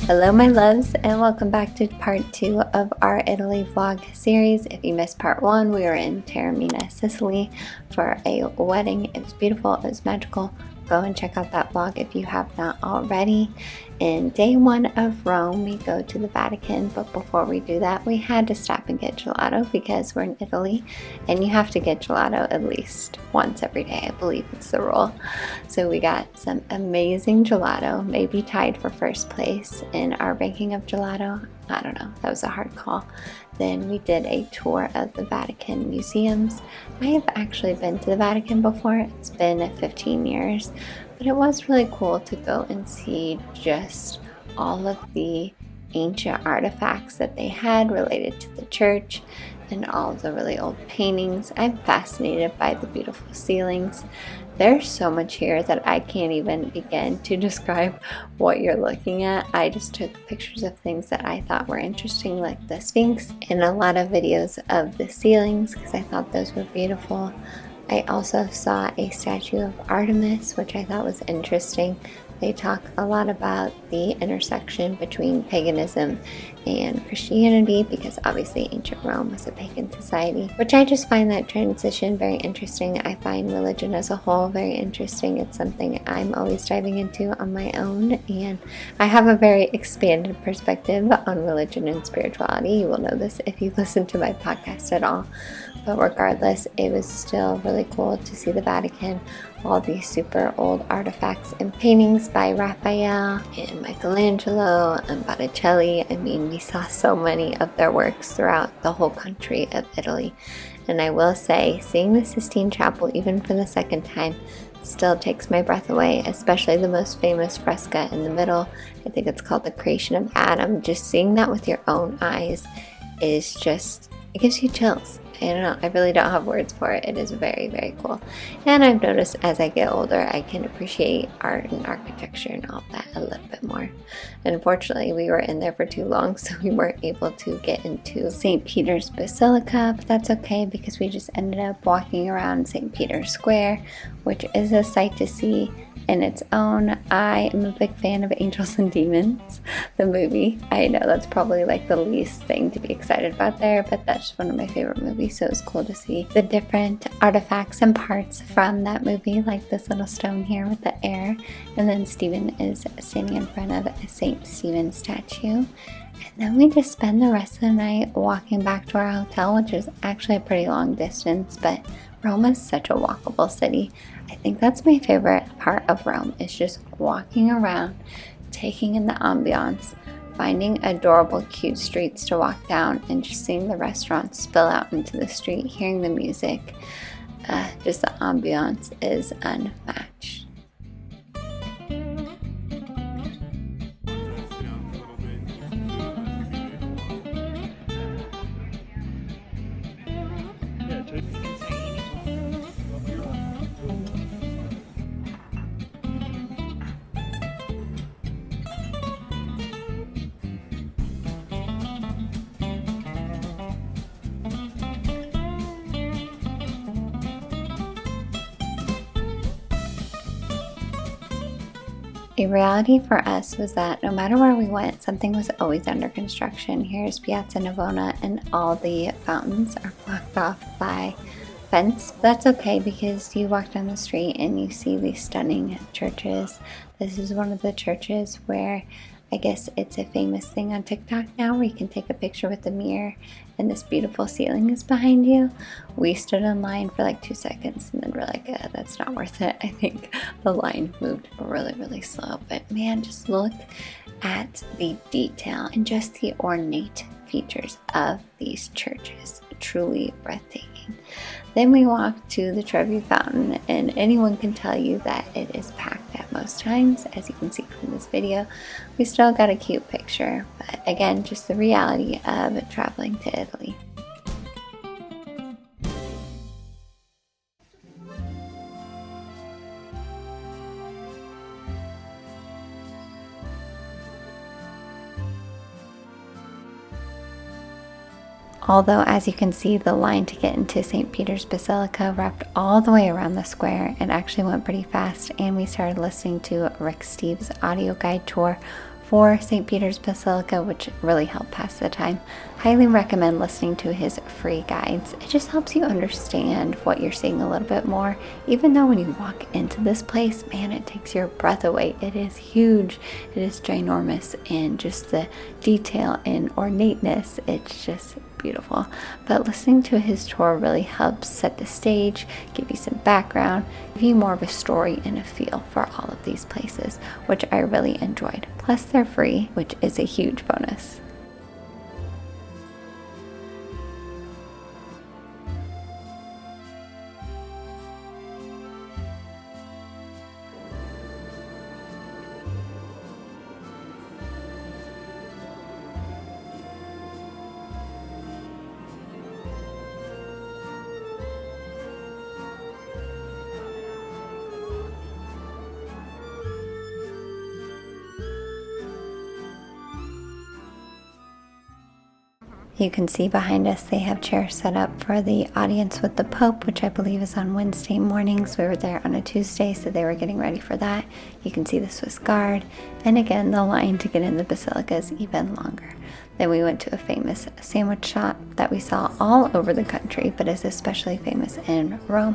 Hello my loves, and welcome back to part 2 of our Italy vlog series. If you missed part 1, we were in Taormina, Sicily for a wedding. It was beautiful, it was magical. Go and check out that vlog if you have not already. In day 1 of Rome, we go to the Vatican, but before we do that, we had to stop and get gelato because we're in Italy and you have to get gelato at least once every day. I believe it's the rule. So we got some amazing gelato, maybe tied for first place in our ranking of gelato. I don't know, that was a hard call. Then we did a tour of the Vatican museums. I have actually been to the Vatican before. It's been 15 years, but it was really cool to go and see just all of the ancient artifacts that they had related to the church and all of the really old paintings. I'm fascinated by the beautiful ceilings. There's so much here that I can't even begin to describe what you're looking at. I just took pictures of things that I thought were interesting, like the Sphinx, and a lot of videos of the ceilings because I thought those were beautiful. I also saw a statue of Artemis, which I thought was interesting. They talk a lot about the intersection between paganism and Christianity because obviously ancient Rome was a pagan society, which I just find that transition very interesting. I find religion as a whole very interesting. It's something I'm always diving into on my own, and I have a very expanded perspective on religion and spirituality. You will know this if you listen to my podcast at all. But regardless, it was still really cool to see the Vatican, all these super old artifacts and paintings by Raphael and Michelangelo and Botticelli. I mean, we saw so many of their works throughout the whole country of Italy. And I will say, seeing the Sistine Chapel, even for the second time, still takes my breath away, especially the most famous fresco in the middle. I think it's called The Creation of Adam. Just seeing that with your own eyes is just, it gives you chills. I don't know, I really don't have words for it. It is very, very cool. And I've noticed as I get older, I can appreciate art and architecture and all that a little bit more. Unfortunately, we were in there for too long, so we weren't able to get into St. Peter's Basilica, but that's okay because we just ended up walking around St. Peter's Square, which is a sight to see in its own. I am a big fan of Angels and Demons, the movie. I know that's probably like the least thing to be excited about there, but that's just one of my favorite movies, so it was cool to see the different artifacts and parts from that movie, like this little stone here with the air, and then Stephen is standing in front of a St. Stephen statue. And then we just spend the rest of the night walking back to our hotel, which is actually a pretty long distance, but Rome is such a walkable city. I think that's my favorite part of Rome, is just walking around, taking in the ambiance, finding adorable, cute streets to walk down, and just seeing the restaurants spill out into the street, hearing the music. Just the ambiance is unmatched. A reality for us was that no matter where we went, something was always under construction. Here's Piazza Navona, and all the fountains are blocked off by fence. That's okay because you walk down the street and you see these stunning churches. This is one of the churches where I guess it's a famous thing on TikTok now where you can take a picture with the mirror and this beautiful ceiling is behind you. We stood in line for like 2 seconds and then we're like, that's not worth it. I think the line moved really, really slow. But man, just look at the detail and just the ornate features of these churches. Truly breathtaking. Then we walked to the Trevi Foutain, and anyone can tell you that it is packed at most times. As you can see from this video, we still got a cute picture, but again, just the reality of traveling to Italy. Although, as you can see, the line to get into St. Peter's Basilica wrapped all the way around the square. It actually went pretty fast, and we started listening to Rick Steves' audio guide tour for St. Peter's Basilica, which really helped pass the time. Highly recommend listening to his free guides. It just helps you understand what you're seeing a little bit more, even though when you walk into this place, man, it takes your breath away. It is huge, it is ginormous, and just the detail and ornateness, it's just beautiful. But listening to his tour really helps set the stage, give you some background, give you more of a story and a feel for all of these places, which I really enjoyed. Plus they're free, which is a huge bonus. You can see behind us they have chairs set up for the audience with the Pope, which I believe is on Wednesday mornings. We were there on a Tuesday, so they were getting ready for that. You can see the Swiss Guard, and again, the line to get in the Basilica is even longer. Then we went to a famous sandwich shop that we saw all over the country, but is especially famous in Rome.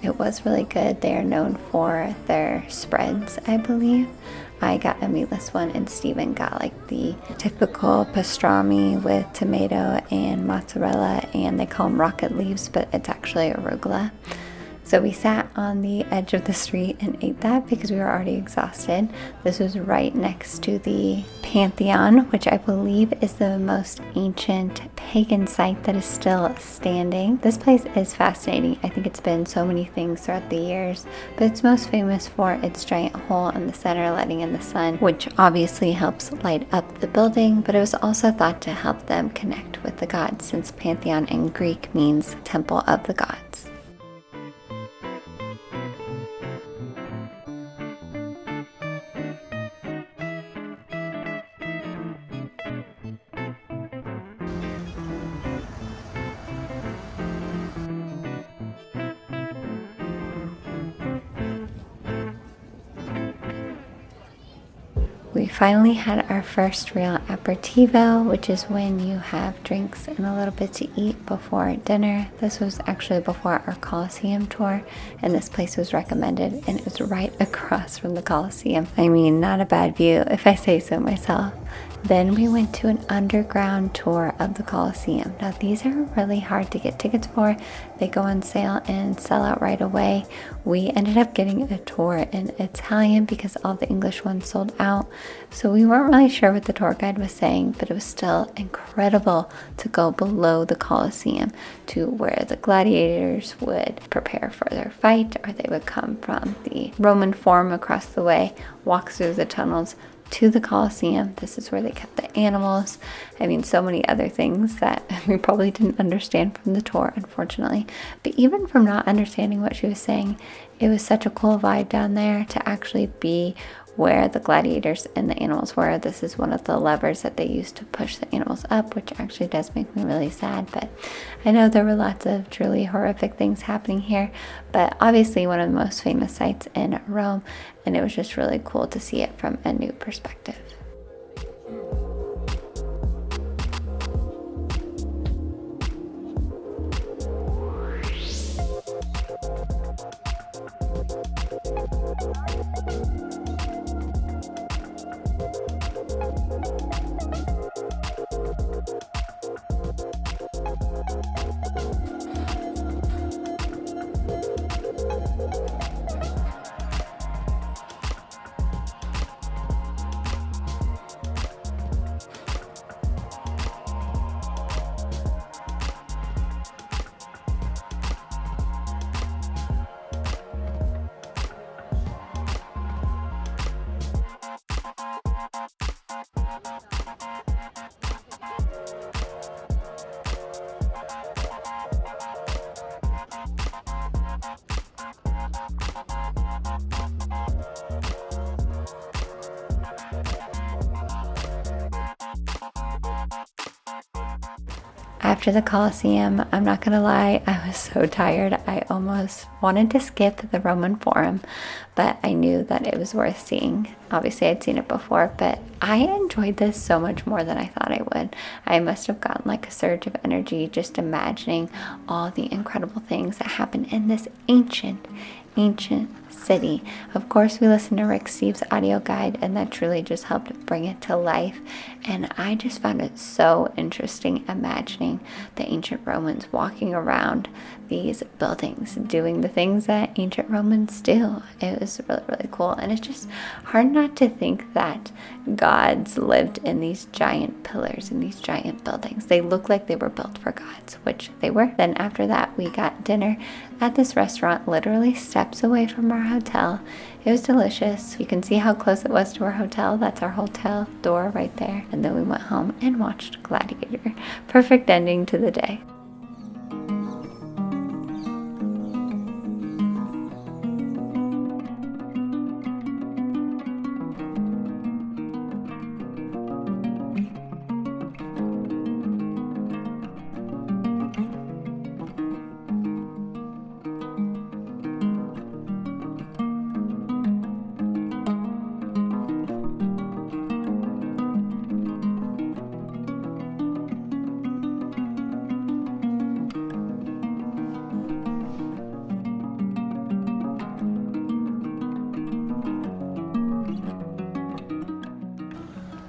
It was really good. They are known for their spreads, I believe. I got a meatless one, and Steven got like the typical pastrami with tomato and mozzarella, and they call them rocket leaves, but it's actually arugula. So we sat on the edge of the street and ate that because we were already exhausted. This was right next to the Pantheon, which I believe is the most ancient pagan site that is still standing. This place is fascinating. I think it's been so many things throughout the years, but it's most famous for its giant hole in the center letting in the sun, which obviously helps light up the building, but it was also thought to help them connect with the gods, since Pantheon in Greek means temple of the gods. We finally had our first real aperitivo, which is when you have drinks and a little bit to eat before dinner. This was actually before our Collesium tour, and this place was recommended, and it was right across from the Collesium. I mean, not a bad view if I say so myself. Then we went to an underground tour of the Collesium. Now these are really hard to get tickets for. They go on sale and sell out right away. We ended up getting a tour in Italian because all the English ones sold out. So we weren't really sure what the tour guide was saying, but it was still incredible to go below the Collesium to where the gladiators would prepare for their fight, or they would come from the Roman Forum across the way, walk through the tunnels to the Collesium. This is where they kept the animals. I mean, so many other things that we probably didn't understand from the tour, unfortunately. But even from not understanding what she was saying, it was such a cool vibe down there to actually be where the gladiators and the animals were. This is one of the levers that they used to push the animals up, which actually does make me really sad. But I know there were lots of truly horrific things happening here, but obviously one of the most famous sites in Rome, and it was just really cool to see it from a new perspective. After the Collesium, I'm not gonna lie, I was so tired. I I almost wanted to skip the Roman Forum, but I knew that it was worth seeing. Obviously, I'd seen it before, but I enjoyed this so much more than I thought I would. I must have gotten like a surge of energy just imagining all the incredible things that happen in this ancient city. Of course, we listened to Rick Steve's audio guide, and that truly just helped bring it to life. And I just found it so interesting imagining the ancient Romans walking around these buildings, doing the things that ancient Romans do. It was really, really cool. And it's just hard not to think that gods lived in these giant pillars, in these giant buildings. They look like they were built for gods, which they were. Then after that, we got dinner at this restaurant, literally steps away from our hotel. It was delicious. You can see how close it was to our hotel. That's our hotel door right there. And then we went home and watched Gladiator. Perfect ending to the day.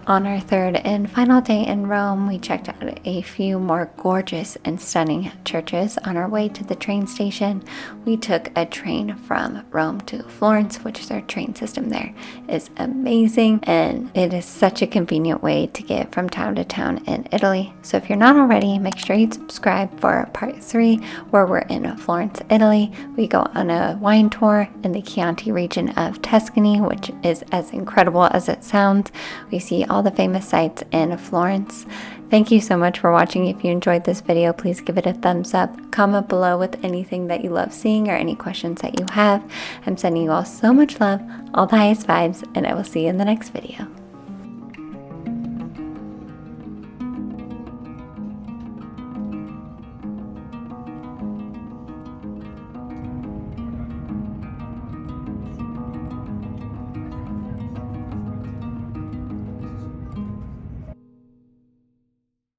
On our third and final day in Rome, we checked out a few more gorgeous and stunning churches. On our way to the train station, we took a train from Rome to Florence, which is our train system there is amazing, and it is such a convenient way to get from town to town in Italy. So if you're not already, make sure you subscribe for part 3, where we're in Florence, Italy. We go on a wine tour in the Chianti region of Tuscany, which is as incredible as it sounds. We see all the famous sites in Florence. Thank you so much for watching. If you enjoyed this video, please give it a thumbs up. Comment below with anything that you love seeing or any questions that you have. I'm sending you all so much love, all the highest vibes, and I will see you in the next video.